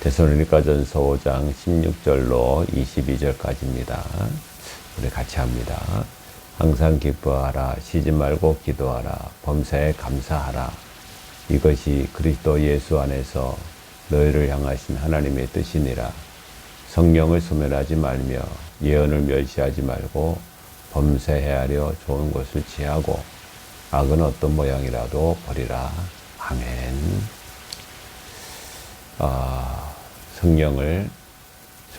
데살로니가전서 5장 16절로 22절까지입니다. 우리 같이 합니다. 항상 기뻐하라. 쉬지 말고 기도하라. 범사에 감사하라. 이것이 그리스도 예수 안에서 너희를 향하신 하나님의 뜻이니라. 성령을 소멸하지 말며 예언을 멸시하지 말고 범사 헤아려 좋은 것을 취하고 악은 어떤 모양이라도 버리라. 아멘. 성령을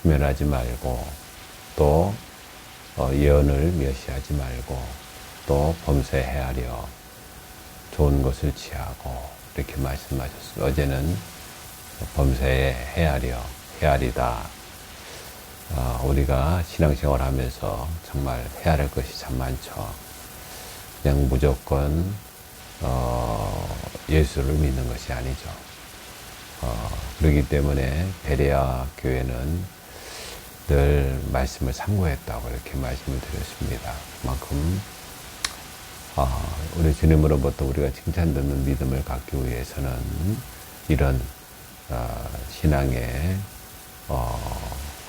수면하지 말고 또 예언을 멸시하지 말고 또 범사에 헤아려 좋은 것을 취하고 이렇게 말씀하셨습니다. 어제는 범사에 헤아리다. 우리가 신앙생활 하면서 정말 헤아릴 것이 참 많죠. 그냥 무조건 예수를 믿는 것이 아니죠. 그렇기 때문에 베레아 교회는 늘 말씀을 참고했다고 이렇게 말씀을 드렸습니다. 그만큼 우리 주님으로부터 우리가 칭찬 듣는 믿음을 갖기 위해서는 이런 신앙의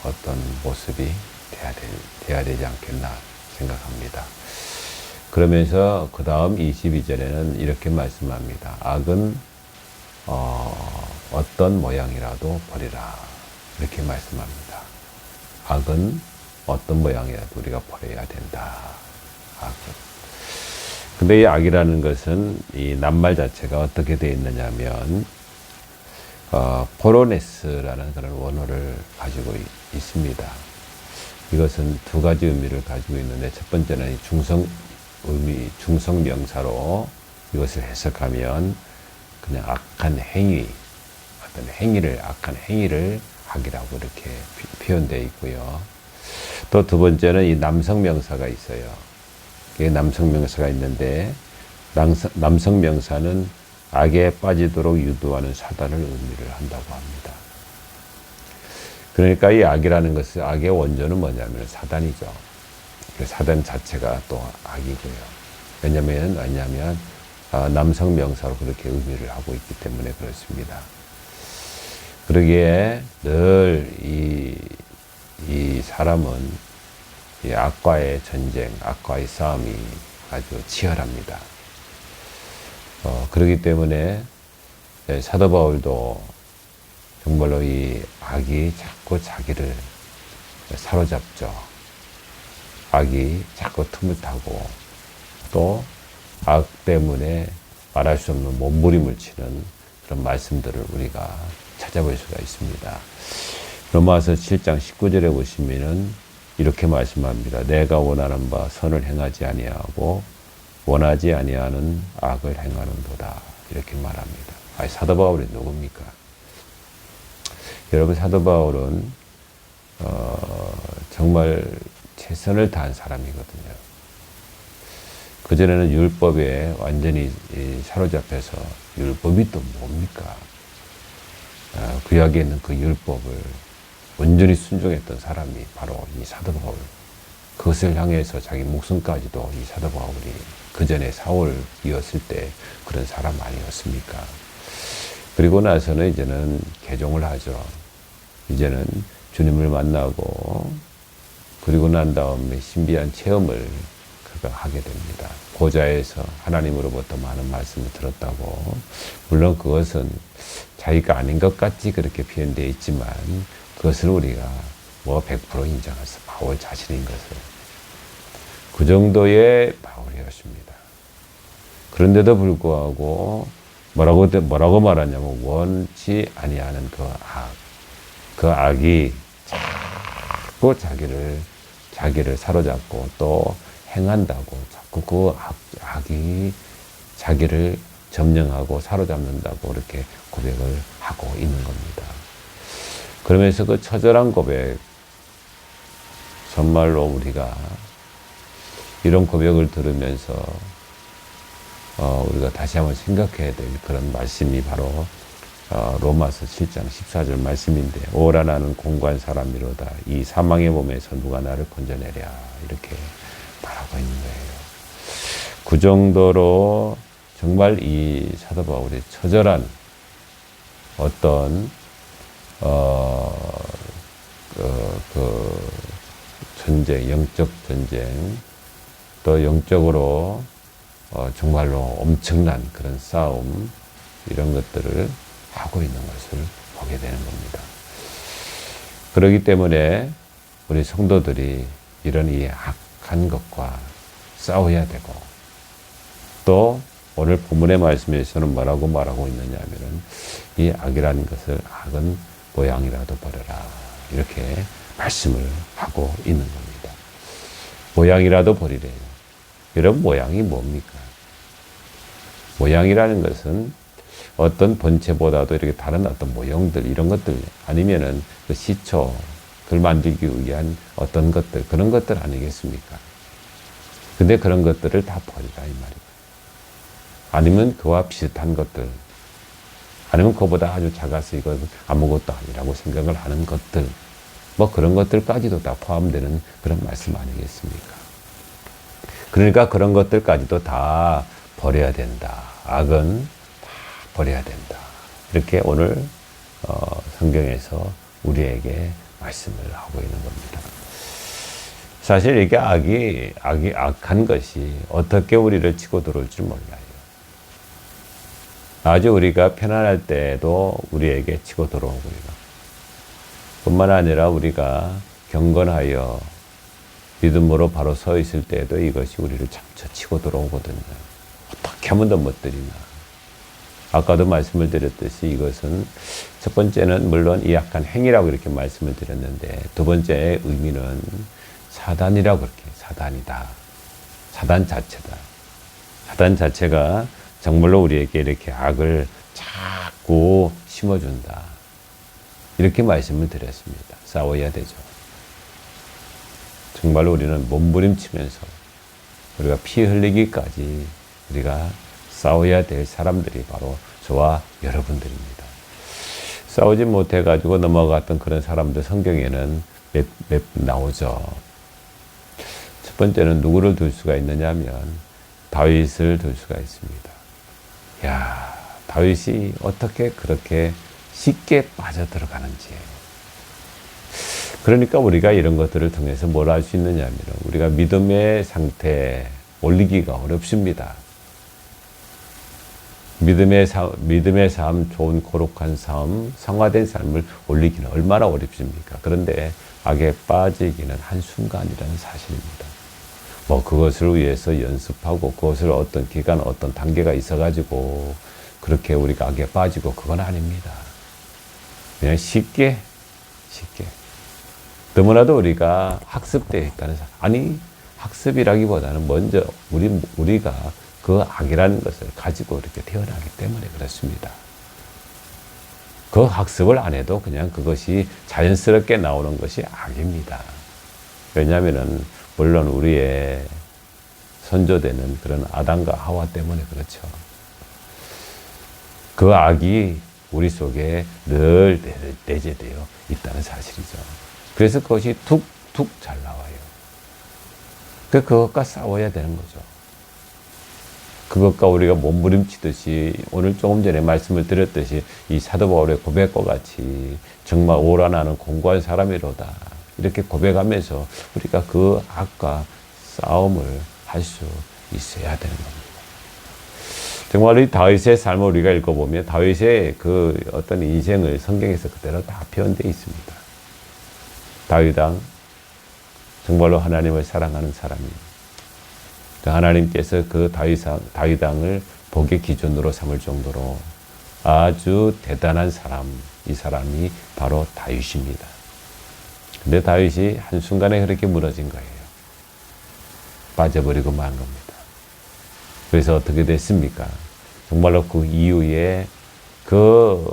어떤 모습이 돼야 되지 않겠나 생각합니다. 그러면서 그 다음 22절에는 이렇게 말씀합니다. 악은 어떤 모양이라도 버리라. 이렇게 말씀합니다. 악은 어떤 모양이라도 우리가 버려야 된다. 악은. 근데 이 악이라는 것은 이 낱말 자체가 어떻게 되어 있느냐면 포로네스라는 그런 원어를 가지고 있습니다. 이것은 두 가지 의미를 가지고 있는데 첫 번째는 중성 명사로 이것을 해석하면 그냥 악한 행위, 어떤 악한 행위를 악이라고 이렇게 표현되어 있고요. 또 두 번째는 이 남성 명사가 있어요. 이게 남성 명사가 있는데 남성 명사는 악에 빠지도록 유도하는 사단을 의미를 한다고 합니다. 그러니까 이 악이라는 것은 악의 원조는 뭐냐면 사단이죠. 사단 자체가 또 악이고요. 왜냐면 남성 명사로 그렇게 의미를 하고 있기 때문에 그렇습니다. 그러기에 늘 이 사람은 이 악과의 전쟁, 악과의 싸움이 아주 치열합니다. 그렇기 때문에 사도 바울도 정말로 이 악이 자꾸 자기를 사로잡죠. 악이 자꾸 틈을 타고 또 악 때문에 말할 수 없는 몸부림을 치는 그런 말씀들을 우리가 찾아볼 수가 있습니다. 로마서 7장 19절에 보시면은 이렇게 말씀합니다. 내가 원하는 바 선을 행하지 아니하고 원하지 아니하는 악을 행하는도다. 이렇게 말합니다. 사도 바울이 누굽니까? 여러분, 사도 바울은 정말 최선을 다한 사람이거든요. 그전에는 율법에 완전히 사로잡혀서 율법이 또 뭡니까? 구약에 있는 그 율법을 온전히 순종했던 사람이 바로 이 사도 바울. 그것을 향해서 자기 목숨까지도 이 사도 바울이 그전에 사울이었을 때 그런 사람 아니었습니까? 그리고 나서는 이제는 개종을 하죠. 이제는 주님을 만나고 그리고 난 다음에 신비한 체험을 그가 하게 됩니다. 고자에서 하나님으로부터 많은 말씀을 들었다고. 물론 그것은 자기가 아닌 것 같이 그렇게 표현되어 있지만 그것을 우리가 100% 인정할 수, 바울 자신인 것을. 그 정도의 바울이었습니다. 그런데도 불구하고 뭐라고 말하냐면 원치 아니하는 그 악이 자꾸 자기를 사로잡고 또 행한다고 자꾸 그 악이 자기를 점령하고 사로잡는다고 이렇게 고백을 하고 있는 겁니다. 그러면서 그 처절한 고백, 정말로 우리가 이런 고백을 들으면서 우리가 다시 한번 생각해야 될 그런 말씀이 바로 로마서 7장 14절 말씀인데, 오라 나는 공고한 사람이로다. 이 사망의 몸에서 누가 나를 건져내랴. 이렇게 말하고 있는 거예요. 그 정도로 정말 이 사도 바울의 처절한 어떤 어, 그 전쟁, 영적 전쟁, 또 영적으로 정말로 엄청난 그런 싸움, 이런 것들을 하고 있는 것을 보게 되는 겁니다. 그렇기 때문에 우리 성도들이 이런 이 악한 것과 싸워야 되고, 또 오늘 본문의 말씀에서는 뭐라고 말하고 있느냐 하면은 이 악이라는 것을 악은 모양이라도 버려라, 이렇게 말씀을 하고 있는 겁니다. 모양이라도 버리래요. 여러분, 모양이 뭡니까? 모양이라는 것은 어떤 본체보다도 이렇게 다른 어떤 모형들, 이런 것들, 아니면은 그 시초, 그걸 만들기 위한 어떤 것들, 그런 것들 아니겠습니까? 근데 그런 것들을 다 버리라, 이 말이에요. 아니면 그와 비슷한 것들, 아니면 그보다 아주 작아서 이건 아무것도 아니라고 생각을 하는 것들, 뭐 그런 것들까지도 다 포함되는 그런 말씀 아니겠습니까? 그러니까 그런 것들까지도 다 버려야 된다. 악은 다 버려야 된다. 이렇게 오늘 성경에서 우리에게 말씀을 하고 있는 겁니다. 사실 이게 악한 것이 어떻게 우리를 치고 들어올 줄 몰라요. 아주 우리가 편안할 때에도 우리에게 치고 들어오고요. 뿐만 아니라 우리가 경건하여 믿음으로 바로 서 있을 때에도 이것이 우리를 참쳐 치고 들어오거든요. 어떻게 하면 더 멋들이나. 아까도 말씀을 드렸듯이 이것은 첫 번째는 물론 이 약한 행위라고 이렇게 말씀을 드렸는데, 두 번째의 의미는 사단이라고 그렇게, 사단이다. 사단 자체다. 사단 자체가 정말로 우리에게 이렇게 악을 자꾸 심어준다. 이렇게 말씀을 드렸습니다. 싸워야 되죠. 정말로 우리는 몸부림치면서 우리가 피 흘리기까지 우리가 싸워야 될 사람들이 바로 저와 여러분들입니다. 싸우지 못해가지고 넘어갔던 그런 사람들 성경에는 몇 나오죠. 첫 번째는 누구를 둘 수가 있느냐 하면 다윗을 둘 수가 있습니다. 야, 다윗이 어떻게 그렇게 쉽게 빠져들어가는지. 그러니까 우리가 이런 것들을 통해서 뭘 할 수 있느냐 하면 우리가 믿음의 상태에 올리기가 어렵습니다. 믿음의 삶, 좋은 거룩한 삶, 성화된 삶을 올리기는 얼마나 어렵습니까? 그런데 악에 빠지기는 한순간이라는 사실입니다. 뭐 그것을 위해서 연습하고 그것을 어떤 기간, 어떤 단계가 있어가지고 그렇게 우리가 악에 빠지고 그건 아닙니다. 그냥 쉽게. 너무나도 우리가 학습되어 있다는 사실. 아니, 학습이라기보다는 먼저 우리가 그 악이라는 것을 가지고 이렇게 태어나기 때문에 그렇습니다. 그 학습을 안 해도 그냥 그것이 자연스럽게 나오는 것이 악입니다. 왜냐하면은 물론 우리의 선조되는 그런 아담과 하와 때문에 그렇죠. 그 악이 우리 속에 늘 내재되어 있다는 사실이죠. 그래서 그것이 툭툭 잘 나와요. 그것과 싸워야 되는 거죠. 그것과 우리가 몸부림치듯이 오늘 조금 전에 말씀을 드렸듯이 이 사도 바울의 고백과 같이 정말 오라나는 공고한 사람이로다. 이렇게 고백하면서 우리가 그 악과 싸움을 할 수 있어야 되는 겁니다. 정말 이 다윗의 삶을 우리가 읽어보면 다윗의 그 어떤 인생을 성경에서 그대로 다 표현되어 있습니다. 다윗 왕, 정말로 하나님을 사랑하는 사람입니다. 하나님께서 그 다윗 왕을 복의 기준으로 삼을 정도로 아주 대단한 사람, 이 사람이 바로 다윗입니다. 근데 다윗이 한순간에 그렇게 무너진 거예요. 빠져버리고 만 겁니다. 그래서 어떻게 됐습니까? 정말로 그 이후에 그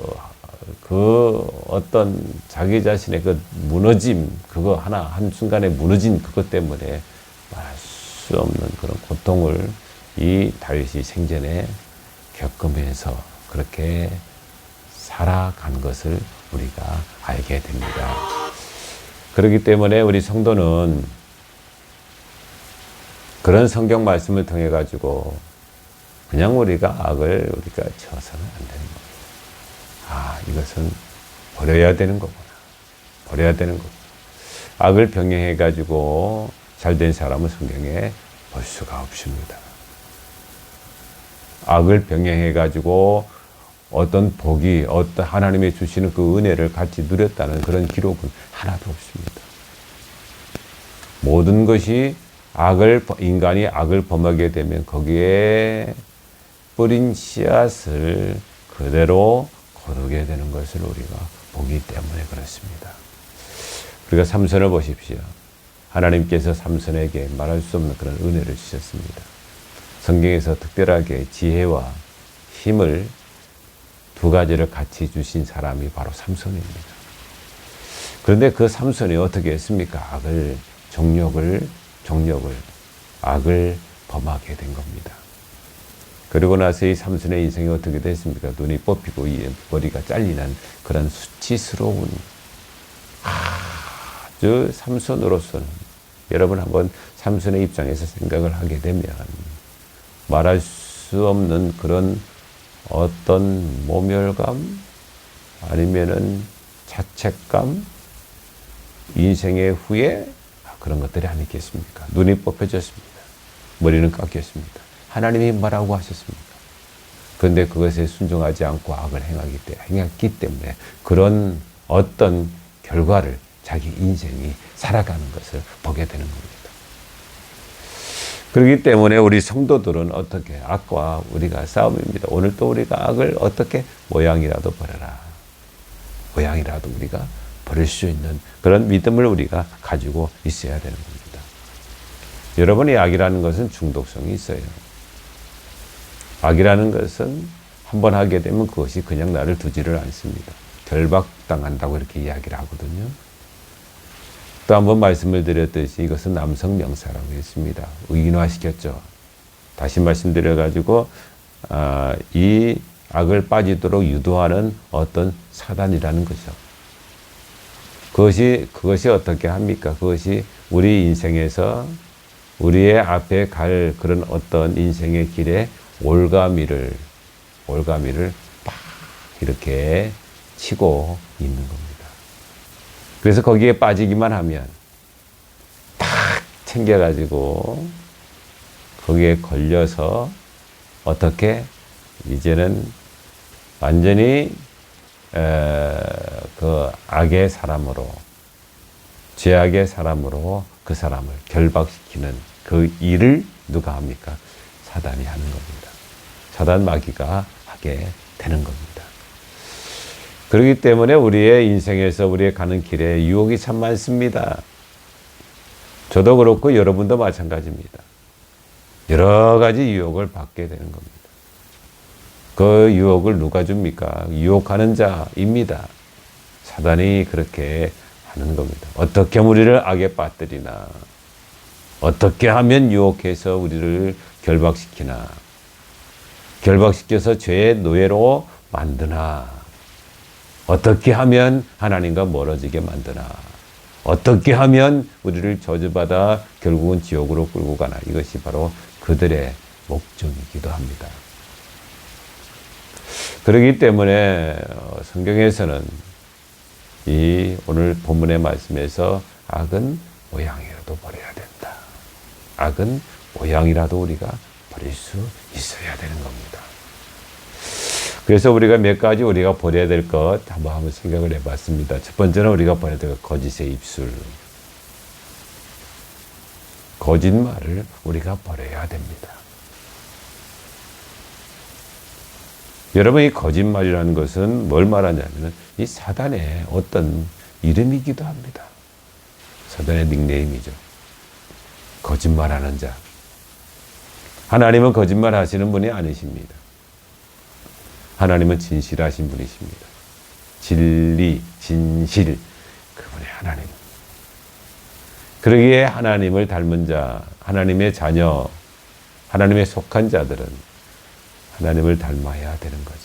어떤 자기 자신의 그 무너짐, 그거 한순간에 무너진 그것 때문에 말할 수 없는 그런 고통을 이 다윗이 생전에 겪으면서 그렇게 살아간 것을 우리가 알게 됩니다. 그렇기 때문에 우리 성도는 그런 성경 말씀을 통해 가지고 그냥 우리가 악을 우리가 쳐서는 안 되는 겁니다. 이것은 버려야 되는 거구나. 버려야 되는 거구나. 악을 병행해가지고 잘된 사람은 성경에 볼 수가 없습니다. 악을 병행해가지고 어떤 복이, 어떤 하나님의 주시는 그 은혜를 같이 누렸다는 그런 기록은 하나도 없습니다. 모든 것이 인간이 악을 범하게 되면 거기에 뿌린 씨앗을 그대로 거두게 되는 것을 우리가 보기 때문에 그렇습니다. 우리가 삼손을 보십시오. 하나님께서 삼손에게 말할 수 없는 그런 은혜를 주셨습니다. 성경에서 특별하게 지혜와 힘을 두 가지를 같이 주신 사람이 바로 삼손입니다. 그런데 그 삼손이 어떻게 했습니까? 악을 범하게 된 겁니다. 그리고 나서 이 삼손의 인생이 어떻게 됐습니까? 눈이 뽑히고 머리가 잘리는 그런 수치스러운 아주 삼손으로서는 여러분 한번 삼손의 입장에서 생각을 하게 되면 말할 수 없는 그런 어떤 모멸감 아니면은 자책감 인생의 후회 그런 것들이 아니겠습니까? 눈이 뽑혀졌습니다. 머리는 깎였습니다. 하나님이 뭐라고 하셨습니까? 그런데 그것에 순종하지 않고 악을 행했기 때문에 그런 어떤 결과를 자기 인생이 살아가는 것을 보게 되는 겁니다. 그렇기 때문에 우리 성도들은 어떻게 악과 우리가 싸움입니다. 오늘 또 우리가 악을 어떻게 모양이라도 버려라. 모양이라도 우리가 버릴 수 있는 그런 믿음을 우리가 가지고 있어야 되는 겁니다. 여러분이 악이라는 것은 중독성이 있어요. 악이라는 것은 한번 하게 되면 그것이 그냥 나를 두지를 않습니다. 결박당한다고 이렇게 이야기를 하거든요. 또 한번 말씀을 드렸듯이 이것은 남성 명사라고 했습니다. 의인화시켰죠. 다시 말씀드려가지고 이 악을 빠지도록 유도하는 어떤 사단이라는 거죠. 그것이 어떻게 합니까? 그것이 우리 인생에서 우리의 앞에 갈 그런 어떤 인생의 길에 올가미를 막 이렇게 치고 있는 겁니다. 그래서 거기에 빠지기만 하면 탁 챙겨가지고 거기에 걸려서 어떻게 이제는 완전히 그 악의 사람으로 죄악의 사람으로 그 사람을 결박시키는 그 일을 누가 합니까? 사단이 하는 겁니다. 사단 마귀가 하게 되는 겁니다. 그렇기 때문에 우리의 인생에서 우리의 가는 길에 유혹이 참 많습니다. 저도 그렇고 여러분도 마찬가지입니다. 여러 가지 유혹을 받게 되는 겁니다. 그 유혹을 누가 줍니까? 유혹하는 자입니다. 사단이 그렇게 하는 겁니다. 어떻게 우리를 악에 빠뜨리나, 어떻게 하면 유혹해서 우리를 결박시키나, 결박시켜서 죄의 노예로 만드나, 어떻게 하면 하나님과 멀어지게 만드나, 어떻게 하면 우리를 저주받아 결국은 지옥으로 끌고 가나. 이것이 바로 그들의 목적이기도 합니다. 그렇기 때문에 성경에서는 이 오늘 본문의 말씀에서 악은 모양이라도 버려야 된다. 악은 모양이라도 우리가 버릴 수 있어야 되는 겁니다. 그래서 우리가 몇 가지 우리가 버려야 될 것 한번 생각을 해봤습니다. 첫 번째는 우리가 버려야 될 것, 거짓의 입술. 거짓말을 우리가 버려야 됩니다. 여러분, 이 거짓말이라는 것은 뭘 말하냐면 이 사단의 어떤 이름이기도 합니다. 사단의 닉네임이죠. 거짓말하는 자. 하나님은 거짓말 하시는 분이 아니십니다. 하나님은 진실하신 분이십니다. 진리, 진실, 그분이 하나님. 그러기에 하나님을 닮은 자, 하나님의 자녀, 하나님의 속한 자들은 하나님을 닮아야 되는 거죠.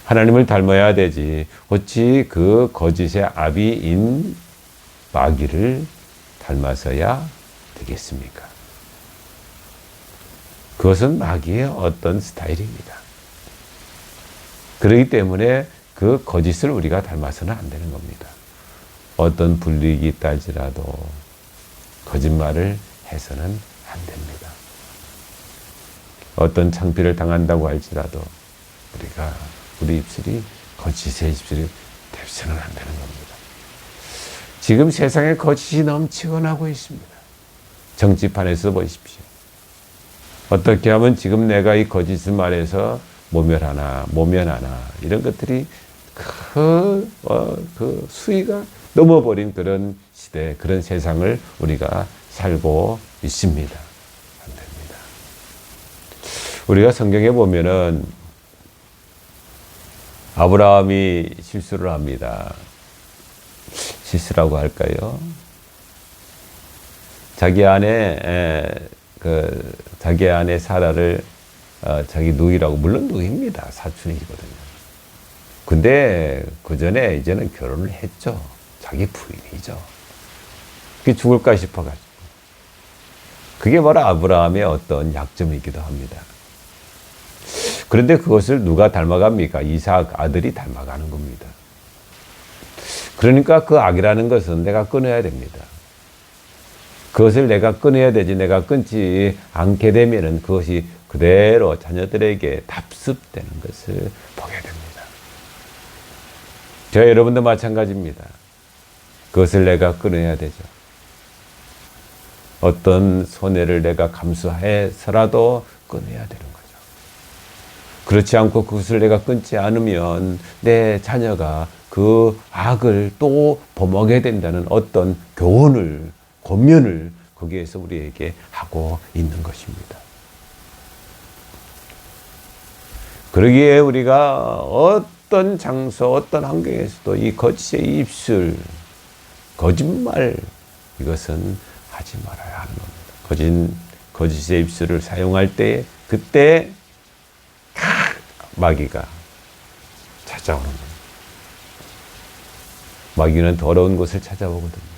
하나님을 닮아야 되지 어찌 그 거짓의 아비인 마귀를 닮아서야 되겠습니까? 그것은 마귀의 어떤 스타일입니다. 그렇기 때문에 그 거짓을 우리가 닮아서는 안 되는 겁니다. 어떤 불이익이 있다지라도 거짓말을 해서는 안 됩니다. 어떤 창피를 당한다고 할지라도 우리 입술이 거짓의 입술이 되서는 안 되는 겁니다. 지금 세상에 거짓이 넘치곤 하고 있습니다. 정치판에서 보십시오. 어떻게 하면 지금 내가 이 거짓을 말해서 모면하나 이런 것들이 그 수위가 넘어버린 그런 시대, 그런 세상을 우리가 살고 있습니다. 안 됩니다. 우리가 성경에 보면은 아브라함이 실수를 합니다. 실수라고 할까요? 자기 아내 사라를 자기 누이라고, 물론 누이입니다. 사촌이거든요. 근데 그 전에 이제는 결혼을 했죠. 자기 부인이죠. 그게 죽을까 싶어가지고. 그게 바로 아브라함의 어떤 약점이기도 합니다. 그런데 그것을 누가 닮아갑니까? 이삭 아들이 닮아가는 겁니다. 그러니까 그 악이라는 것은 내가 끊어야 됩니다. 그것을 내가 끊어야 되지, 내가 끊지 않게 되면은 그것이 그대로 자녀들에게 답습되는 것을 보게 됩니다. 저와 여러분도 마찬가지입니다. 그것을 내가 끊어야 되죠. 어떤 손해를 내가 감수해서라도 끊어야 되는 거죠. 그렇지 않고 그것을 내가 끊지 않으면 내 자녀가 그 악을 또 범하게 된다는 어떤 교훈을, 권면을 거기에서 우리에게 하고 있는 것입니다. 그러기에 우리가 어떤 장소, 어떤 환경에서도 이 거짓의 입술, 거짓말, 이것은 하지 말아야 하는 겁니다. 거짓의 입술을 사용할 때 그때 마귀가 찾아오는 겁니다. 마귀는 더러운 곳을 찾아오거든요.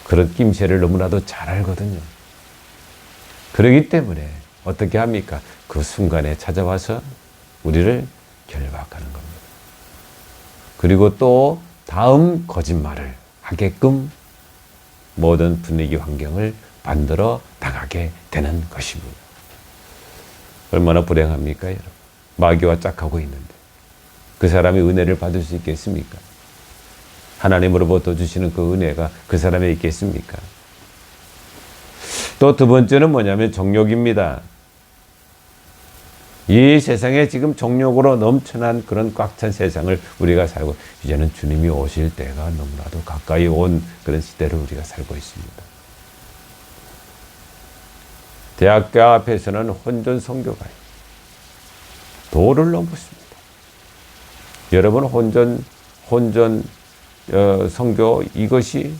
그런 낌새를 너무나도 잘 알거든요. 그렇기 때문에 어떻게 합니까? 그 순간에 찾아와서 우리를 결박하는 겁니다. 그리고 또 다음 거짓말을 하게끔 모든 분위기 환경을 만들어 나가게 되는 것입니다. 얼마나 불행합니까, 여러분? 마귀와 짝하고 있는데 그 사람이 은혜를 받을 수 있겠습니까? 하나님으로부터 주시는 그 은혜가 그 사람에 있겠습니까? 또 두 번째는 뭐냐면 정욕입니다. 이 세상에 지금 정욕으로 넘쳐난 그런 꽉 찬 세상을 우리가 살고, 이제는 주님이 오실 때가 너무나도 가까이 온 그런 시대를 우리가 살고 있습니다. 대학교 앞에서는 혼전 선교가 도를 넘었습니다. 여러분, 혼전 선교, 이것이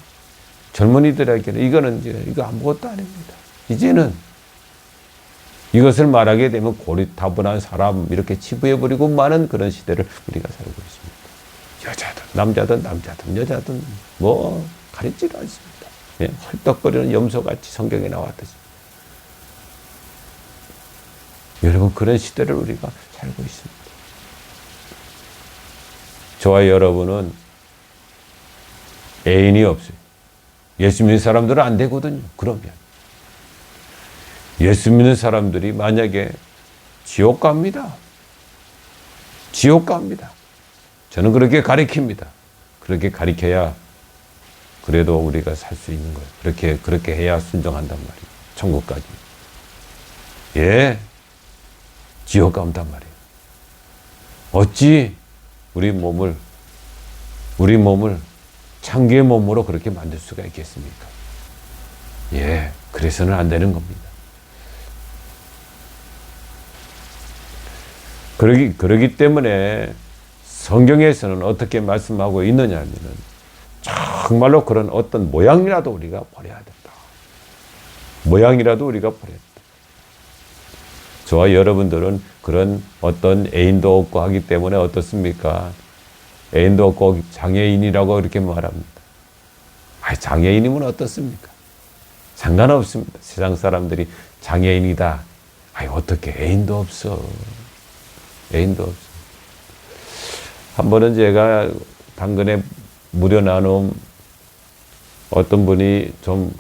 젊은이들에게는 이거 아무것도 아닙니다. 이제는 이것을 말하게 되면 고리타분한 사람 이렇게 치부해버리고 많은 그런 시대를 우리가 살고 있습니다. 여자든 남자든 여자든 뭐 가리지 않습니다. 예, 헐떡거리는 염소같이 성경에 나왔듯이. 여러분, 그런 시대를 우리가 살고 있습니다. 저와 여러분은 애인이 없어요. 예수 믿는 사람들은 안 되거든요. 그러면 예수 믿는 사람들이 만약에 지옥 갑니다. 지옥 갑니다. 저는 그렇게 가르칩니다. 그렇게 가르쳐야 그래도 우리가 살 수 있는 거예요. 그렇게 해야 순종한단 말이에요. 천국까지. 예. 지옥 간단 말이에요. 어찌 우리 몸을 창기의 몸으로 그렇게 만들 수가 있겠습니까? 예. 그래서는 안 되는 겁니다. 그러기 때문에 성경에서는 어떻게 말씀하고 있느냐 하면은 정말로 그런 어떤 모양이라도 우리가 버려야 된다. 모양이라도 우리가 버려야 된다. 저와 여러분들은 그런 어떤 애인도 없고 하기 때문에 어떻습니까? 애인도 없고 장애인이라고 이렇게 말합니다. 장애인이면 어떻습니까? 상관없습니다. 세상 사람들이 장애인이다. 어떻게 애인도 없어. 애인도 없어. 한 번은 제가 당근에 무료 나눔 어떤 분이 좀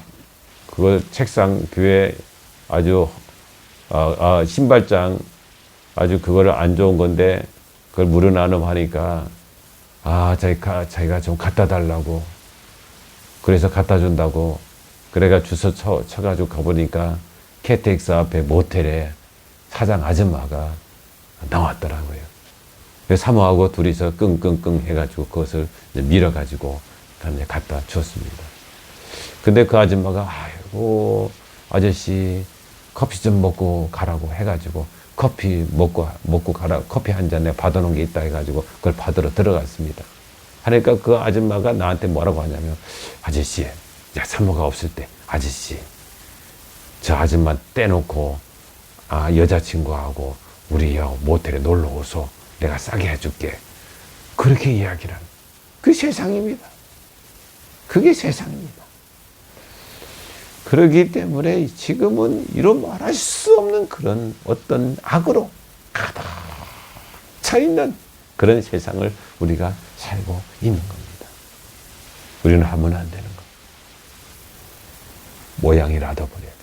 그거 책상 교회 아주 신발장 아주 그거를 안 좋은 건데 그걸 무료 나눔하니까 자기가 좀 갖다 달라고 그래서 갖다 준다고 그래가 주소 쳐가지고 가보니까 KTX 앞에 모텔에 사장 아줌마가 나왔더라고요. 그래서 사모하고 둘이서 끙끙끙 해가지고 그것을 밀어가지고 이제 갖다 주었습니다. 근데 그 아줌마가 아이고 아저씨 커피 좀 먹고 가라고 해가지고 커피 먹고 가라 커피 한 잔에 받아놓은 게 있다 해가지고 그걸 받으러 들어갔습니다. 하니까 그 아줌마가 나한테 뭐라고 하냐면 아저씨 사모가 없을 때 아저씨 저 아줌마 떼놓고 여자친구하고 우리 모텔에 놀러 오소 내가 싸게 해줄게 그렇게 이야기를 하는 그 세상입니다. 그게 세상입니다. 그렇기 때문에 지금은 이루 말할 수 없는 그런 어떤 악으로 가득 차 있는 그런 세상을 우리가 살고 있는 겁니다. 우리는 하면 안 되는 겁니다. 모양이라도 버려야 돼.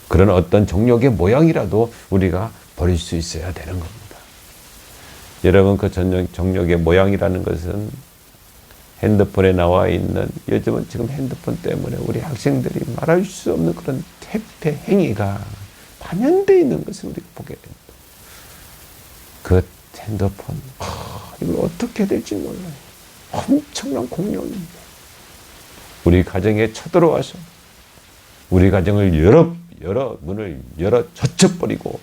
그런 어떤 정욕의 모양이라도 우리가 버릴 수 있어야 되는 겁니다. 여러분 그 정욕의 모양이라는 것은 핸드폰에 나와 있는 요즘은 지금 핸드폰 때문에 우리 학생들이 말할 수 없는 그런 퇴폐 행위가 반영되어 있는 것을 우리가 보게 됩니다. 그 핸드폰 이걸 어떻게 될지 몰라요. 엄청난 공룡입니다. 우리 가정에 쳐들어와서 우리 가정을 여러 문을 열어 젖혀버리고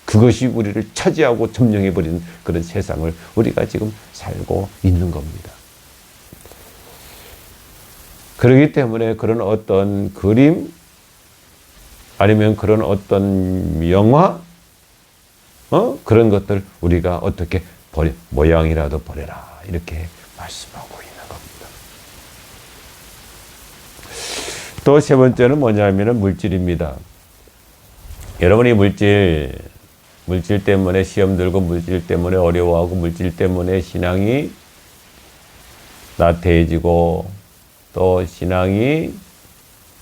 그것이 우리를 차지하고 점령해버리는 그런 세상을 우리가 지금 살고 있는 겁니다. 그렇기 때문에 그런 어떤 그림 아니면 그런 어떤 영화 그런 것들 우리가 어떻게 모양이라도 버려라 이렇게 말씀하고 있는 겁니다. 또 세 번째는 뭐냐면 물질입니다. 여러분이 물질 때문에 시험 들고 물질 때문에 어려워하고 물질 때문에 신앙이 나태해지고 또 신앙이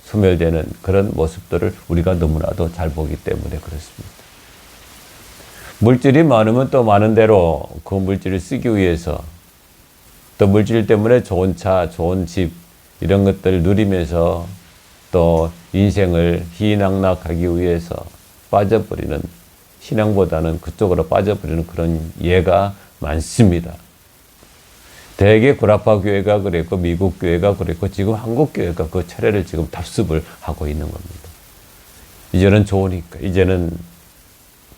소멸되는 그런 모습들을 우리가 너무나도 잘 보기 때문에 그렇습니다. 물질이 많으면 또 많은 대로 그 물질을 쓰기 위해서 또 물질 때문에 좋은 차, 좋은 집 이런 것들을 누리면서 또 인생을 희낙낙하기 위해서 빠져버리는 신앙보다는 그쪽으로 빠져버리는 그런 예가 많습니다. 대개 구라파 교회가 그랬고 미국 교회가 그랬고 지금 한국 교회가 그 차례를 지금 답습을 하고 있는 겁니다. 이제는 좋으니까 이제는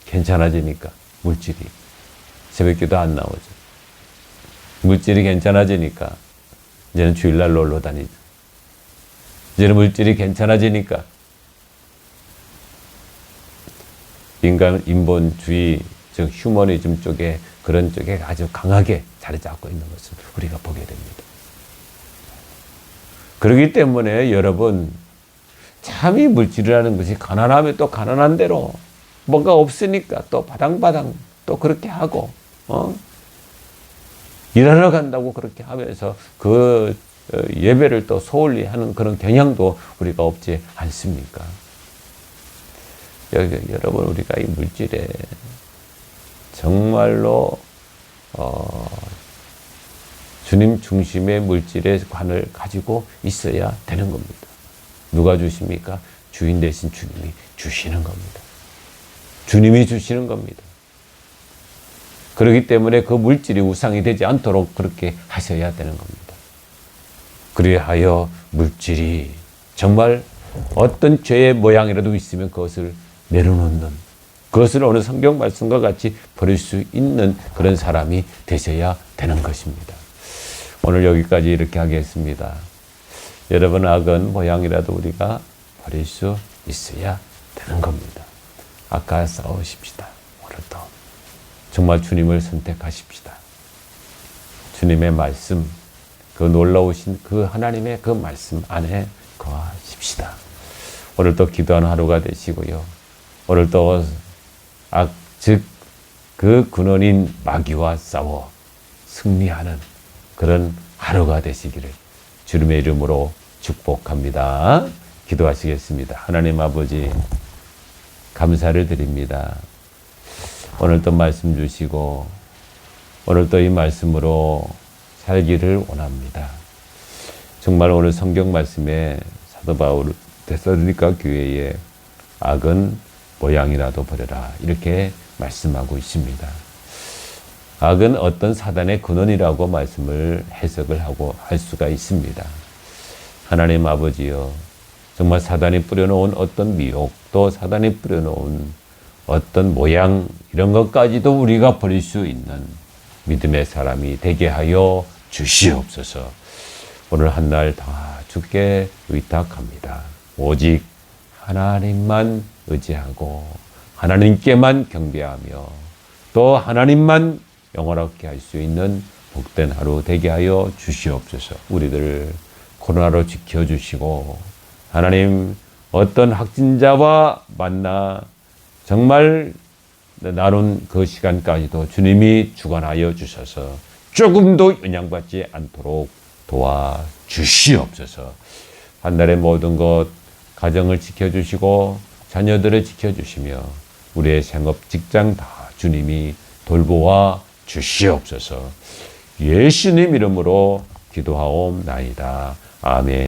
괜찮아지니까 물질이 새벽기도 안 나오죠. 물질이 괜찮아지니까 이제는 주일날 놀러 다니죠. 이제는 물질이 괜찮아지니까 인본주의 즉 휴머니즘 쪽에 그런 쪽에 아주 강하게 자리 잡고 있는 것을 우리가 보게 됩니다. 그렇기 때문에 여러분 참 이 물질이라는 것이 가난하면 또 가난한 대로 뭔가 없으니까 또 바당바당 또 그렇게 하고 일하러 간다고 그렇게 하면서 그 예배를 또 소홀히 하는 그런 경향도 우리가 없지 않습니까? 여러분 우리가 이 물질에 정말로 주님 중심의 물질의 관을 가지고 있어야 되는 겁니다. 누가 주십니까? 주인 대신 주님이 주시는 겁니다. 주님이 주시는 겁니다. 그렇기 때문에 그 물질이 우상이 되지 않도록 그렇게 하셔야 되는 겁니다. 그리하여 물질이 정말 어떤 죄의 모양이라도 있으면 그것을 내려놓는 그것을 오늘 성경 말씀과 같이 버릴 수 있는 그런 사람이 되셔야 되는 것입니다. 오늘 여기까지 이렇게 하겠습니다. 여러분 악은 모양이라도 우리가 버릴 수 있어야 되는 겁니다. 아까 싸우십시다. 오늘도 정말 주님을 선택하십시다. 주님의 말씀 그 놀라우신 그 하나님의 그 말씀 안에 거하십시다. 오늘도 기도하는 하루가 되시고요. 오늘도 즉 그 근원인 마귀와 싸워 승리하는 그런 하루가 되시기를 주님의 이름으로 축복합니다. 기도하시겠습니다. 하나님 아버지, 감사를 드립니다. 오늘도 말씀 주시고 오늘도 이 말씀으로 살기를 원합니다. 정말 오늘 성경 말씀에 사도 바울 데살로니가 교회에 악은 모양이라도 버려라 이렇게 말씀하고 있습니다. 악은 어떤 사단의 근원이라고 말씀을 해석을 하고 할 수가 있습니다. 하나님 아버지여, 정말 사단이 뿌려놓은 어떤 미혹, 또 사단이 뿌려놓은 어떤 모양 이런 것까지도 우리가 버릴 수 있는 믿음의 사람이 되게 하여 주시옵소서. 오늘 한 날 다 주께 의탁합니다. 오직 하나님만 의지하고 하나님께만 경배하며 또 하나님만 영원하게 할 수 있는 복된 하루 되게 하여 주시옵소서. 우리들을 코로나로 지켜주시고 하나님 어떤 확진자와 만나 정말 나눈 그 시간까지도 주님이 주관하여 주셔서 조금도 영향받지 않도록 도와주시옵소서. 한 달의 모든 것 가정을 지켜주시고 자녀들을 지켜주시며 우리의 생업 직장 다 주님이 돌보아 주시옵소서. 예수님 이름으로 기도하옵나이다. 아멘.